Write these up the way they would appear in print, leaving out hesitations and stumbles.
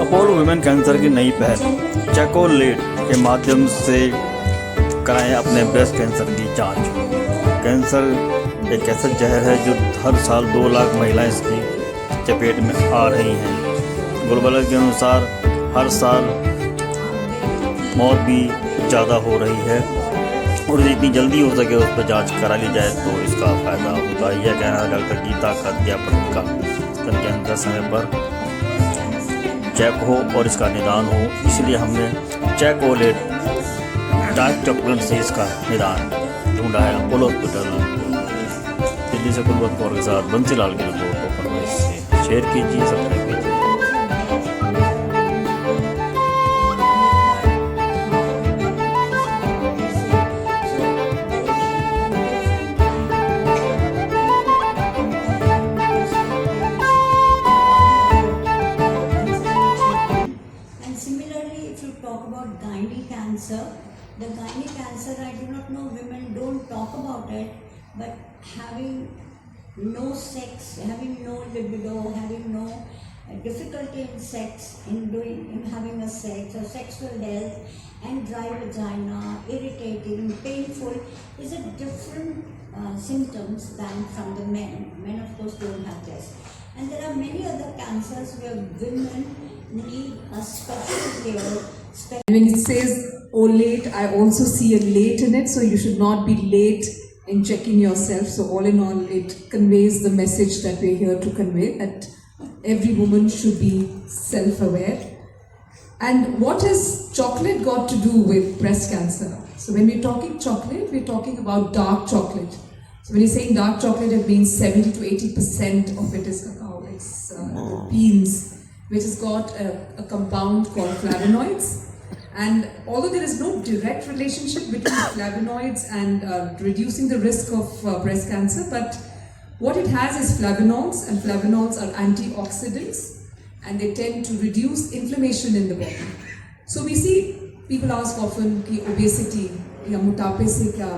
Apollo women cancer की नई पहल चेकोलेट के माध्यम से कराएं अपने ब्रेस्ट कैंसर की जांच। कैंसर एक ऐसा जहर है जो हर साल 2 लाख महिलाएं इसकी चपेट में आ रही हैं। ग्लोबल हेल्थ के अनुसार हर साल मौत भी ज़्यादा हो रही है और जितनी जल्दी हो सके उस पर जांच करा ली जाए तो इसका फ़ायदा होता है। यह कहना डॉक्टर गीता खत्यापति का स्तन कैंसर समय पर चेक हो और इसका निदान हो, इसलिए हमने चेकोलेट डार्क चॉकलेट से इसका निदान ढूंढा है। अपोलो हॉस्पिटल दिल्ली से कुलवंत कौर के साथ बंसीलाल की रिपोर्ट को फरमाइश से शेयर कीजिए, सब्सक्राइब कीजिए। Talk about gynae cancer. The gynae cancer, I do not know, women don't talk about it, but having no sex, having no libido, having no difficulty in sex, in having a sex or sexual health, and dry vagina, irritating, painful, is a different symptoms than from the men. Men of course don't have this. And there are many other cancers where women need a special care. When it says OLATE, I also see a late in it, so you should not be late in checking yourself. So all in all, it conveys the message that we're here to convey, that every woman should be self-aware. And what has chocolate got to do with breast cancer? So when we're talking chocolate, we're talking about dark chocolate. So when you're saying dark chocolate, it means 70 to 80% of it is cacao. It's beans, which has got a compound called flavonoids. And although there is no direct relationship between flavonoids and reducing the risk of breast cancer, but what it has is flavonols, and flavonols are antioxidants, and they tend to reduce inflammation in the body. So we see people ask often कि obesity या मोटापे से क्या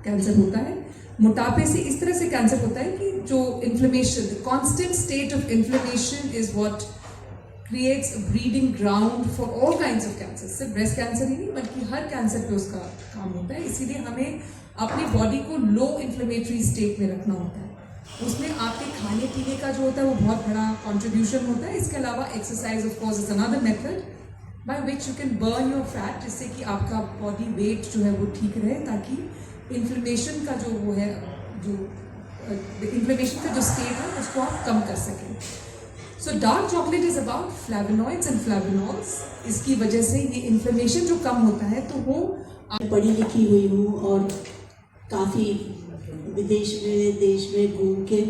cancer होता है। मोटापे से इस तरह से कैंसर होता है कि जो inflammation, the constant state of inflammation is what creates a breeding ground for all kinds of cancers. सिर्फ ब्रेस्ट कैंसर ही नहीं बल्कि हर कैंसर पे उसका काम होता है। इसीलिए हमें अपनी बॉडी को लो इन्फ्लेमेटरी स्टेट में रखना होता है। उसमें आपके खाने पीने का जो होता है वो बहुत बड़ा कंट्रीब्यूशन होता है। इसके अलावा exercise of course is another method by which you can burn your fat, जिससे कि आपका बॉडी वेट जो है वो ठीक रहे, ताकि इन्फ्लेमेशन का जो वो है, जो इन्फ्लेमेशन का जो स्टेट है उसको आप कम कर सकें। So dark chocolate is about flavonoids and flavonols. इसकी वजह से ये इन्फ्लेमेशन जो कम होता है तो वो पढ़ी लिखी हुई हूँ और काफ़ी विदेश में देश में घूम के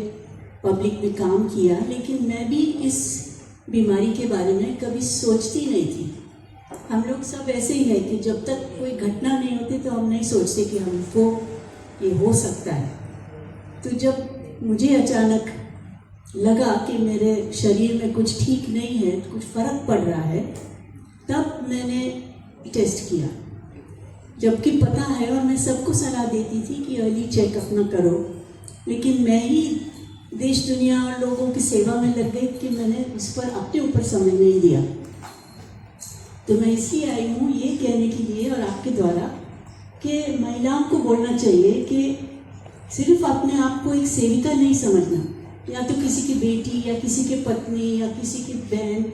पब्लिक में काम किया, लेकिन मैं भी इस बीमारी के बारे में कभी सोचती नहीं थी। हम लोग सब ऐसे ही हैं कि जब तक कोई घटना नहीं होती तो हम नहीं सोचते कि हमको ये हो सकता है। तो जब मुझे अचानक लगा कि मेरे शरीर में कुछ ठीक नहीं है, कुछ फ़र्क पड़ रहा है, तब मैंने टेस्ट किया। जबकि पता है और मैं सबको सलाह देती थी कि अर्ली चेकअप ना करो, लेकिन मैं ही देश दुनिया और लोगों की सेवा में लग गई कि मैंने इस पर अपने ऊपर समय नहीं दिया। तो मैं इसलिए आई हूँ ये कहने के लिए और आपके द्वारा कि महिलाओं को बोलना चाहिए कि सिर्फ अपने आप को एक सेविका नहीं समझना, या तो किसी की बेटी या किसी की पत्नी या किसी की बहन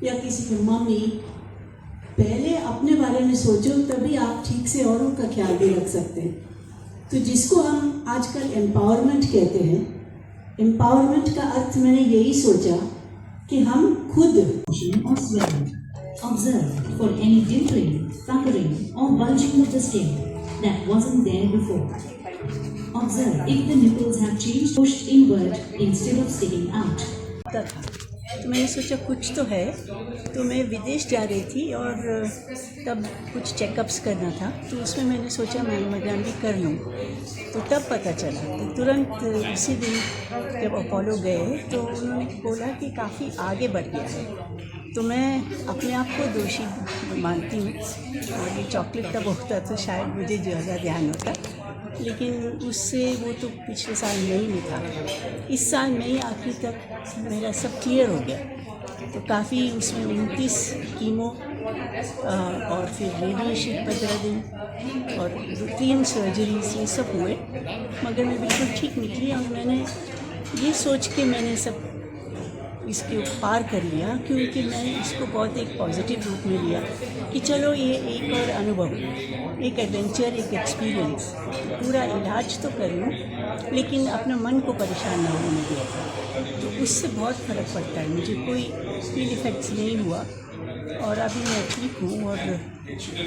या किसी की मम्मी। पहले अपने बारे में सोचो, तभी आप ठीक से औरों का ख्याल भी रख सकते हैं। तो जिसको हम आजकल एम्पावरमेंट कहते हैं, एम्पावरमेंट का अर्थ मैंने यही सोचा कि हम खुद observe for any dimpling, puckering or bulging of the skin that wasn't there before. Observe if the nipples have changed, pushed inward instead of sticking out. तो मैंने सोचा कुछ तो है, तो मैं विदेश जा रही थी और तब कुछ चेकअप्स करना था, तो उसमें मैंने सोचा मैमोग्राम भी कर लूँ। तो तब पता चला, तो तुरंत उसी दिन जब अपोलो गए तो उन्होंने बोला कि काफ़ी आगे बढ़ गया है। तो मैं अपने आप को दोषी मानती हूँ और ये चॉकलेट तब होता तो शायद मुझे ज़्यादा ध्यान होता, लेकिन उससे वो तो पिछले साल मई में था। इस साल मई आखिर तक मेरा सब क्लियर हो गया। तो काफ़ी उसमें 29 कीमो और फिर रेडिएशन 15 दिन और 3 सर्जरीज ये सब हुए, मगर मैं बिल्कुल ठीक निकली। और मैंने ये सोच के मैंने सब इसके पार कर लिया, क्योंकि मैं इसको बहुत एक पॉजिटिव रूप में लिया कि चलो ये एक और अनुभव, एक एडवेंचर, एक एक्सपीरियंस। पूरा इलाज तो कर लूँ लेकिन अपना मन को परेशान ना होने दिया, तो उससे बहुत फ़र्क पड़ता है। मुझे कोई फील इफ़ेक्ट्स नहीं हुआ और अभी मैं ठीक हूँ। और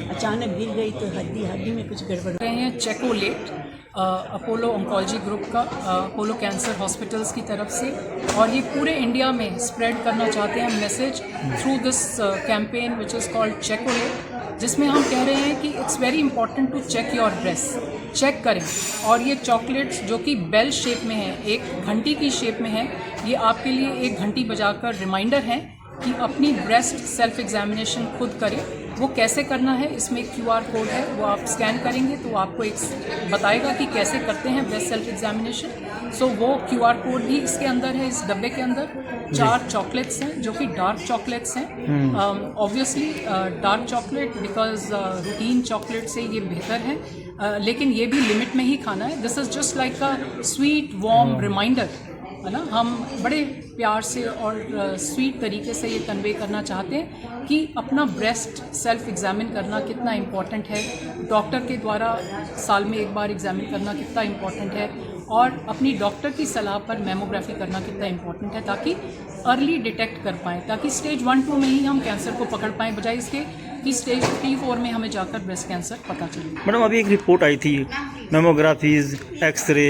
अचानक गिर गई तो हड्डी में कुछ गड़बड़ रहे हैं चेकोलेट अपोलो ऑन्कोलॉजी ग्रुप का, अपोलो कैंसर हॉस्पिटल्स की तरफ से, और ये पूरे इंडिया में स्प्रेड करना चाहते हैं message through this campaign which is called Checkolate, जिसमें हम कह रहे हैं कि it's very important to check your breast, check करें। और ये चॉकलेट्स जो कि बेल शेप में है, एक घंटी की शेप में है, ये आपके लिए एक घंटी बजाकर रिमाइंडर है कि अपनी ब्रेस्ट सेल्फ एग्जामिनेशन खुद करें। वो कैसे करना है, इसमें एक QR कोड है, वो आप स्कैन करेंगे तो आपको एक बताएगा कि कैसे करते हैं ब्रेस्ट सेल्फ एग्जामिनेशन। सो वो QR कोड भी इसके अंदर है, इस डब्बे के अंदर 4 चॉकलेट्स हैं जो कि डार्क चॉकलेट्स हैं। Obviously dark chocolate because routine chocolate से ये बेहतर है, लेकिन ये भी लिमिट में ही खाना है। This is just like a sweet warm reminder, है ना। हम बड़े प्यार से और स्वीट तरीके से ये कन्वे करना चाहते हैं कि अपना ब्रेस्ट सेल्फ एग्जामिन करना कितना इम्पॉर्टेंट है, डॉक्टर के द्वारा साल में एक बार एग्जामिन करना कितना इम्पॉर्टेंट है, और अपनी डॉक्टर की सलाह पर मेमोग्राफी करना कितना इम्पॉर्टेंट है, ताकि अर्ली डिटेक्ट कर पाएँ, ताकि स्टेज 1-2 में ही हम कैंसर को पकड़ पाएँ, बजाय इसके कि स्टेज 3-4 में हमें जाकर ब्रेस्ट कैंसर पता चले। मैडम अभी एक रिपोर्ट आई थी, मेमोग्राफीज़, एक्सरे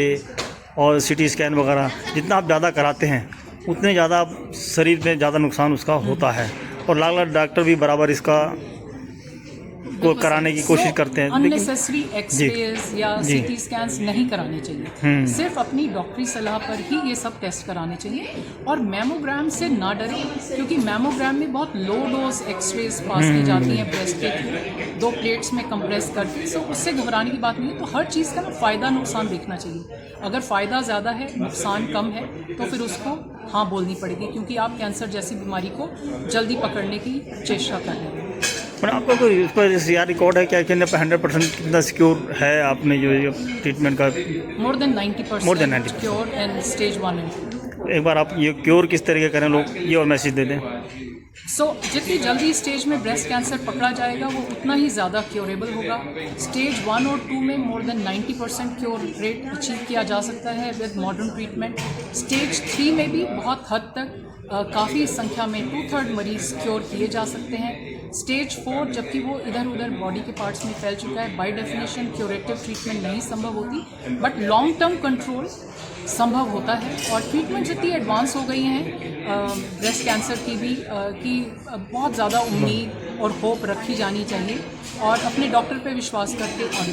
और CT स्कैन वगैरह जितना आप ज़्यादा कराते हैं उतने ज़्यादा शरीर में ज़्यादा नुकसान उसका होता है, और लाख डॉक्टर भी बराबर इसका को कराने की कोशिश करते हैं। अननेसेसरी एक्सरेज या CT स्कैन्स नहीं कराने चाहिए, सिर्फ अपनी डॉक्टरी सलाह पर ही ये सब टेस्ट कराने चाहिए। और मैमोग्राम से ना डरें, क्योंकि मैमोग्राम में बहुत लो डोज एक्सरेज पास की जाती हैं ब्रेस्ट के थ्रू, 2 प्लेट्स में कंप्रेस करके। सो उससे घबराने की बात नहीं है। तो हर चीज़ का ना फ़ायदा नुकसान देखना चाहिए। अगर फ़ायदा ज़्यादा है, नुकसान कम है, तो फिर उसको हाँ बोलनी पड़ेगी, क्योंकि आप कैंसर जैसी बीमारी को जल्दी पकड़ने की चेष्टा कर रहे हैं। पर आपका कोई इस पर रिकॉर्ड है क्या कि 100% कितना सिक्योर है आपने जो ट्रीटमेंट का? More than 90% cure in stage 1 and 2। एक बार आप ये क्योर किस तरीके करें, लोग ये और मैसेज दे दें। जितनी जल्दी स्टेज में ब्रेस्ट कैंसर पकड़ा जाएगा वो उतना ही ज़्यादा क्योरेबल होगा। स्टेज 1 और 2 में more than 90% cure rate achieve किया जा सकता है विद मॉडर्न ट्रीटमेंट। स्टेज 3 में भी बहुत हद तक काफ़ी संख्या में 2/3 मरीज़ क्योर किए जा सकते हैं। स्टेज 4 जबकि वो इधर उधर बॉडी के पार्ट्स में फैल चुका है, बाय डेफिनेशन क्यूरेटिव ट्रीटमेंट नहीं संभव होती, बट लॉन्ग टर्म कंट्रोल संभव होता है। और ट्रीटमेंट जितनी एडवांस हो गई हैं ब्रेस्ट कैंसर की भी कि बहुत ज़्यादा उम्मीद और होप रखी जानी चाहिए, और अपने डॉक्टर पे विश्वास करके आगे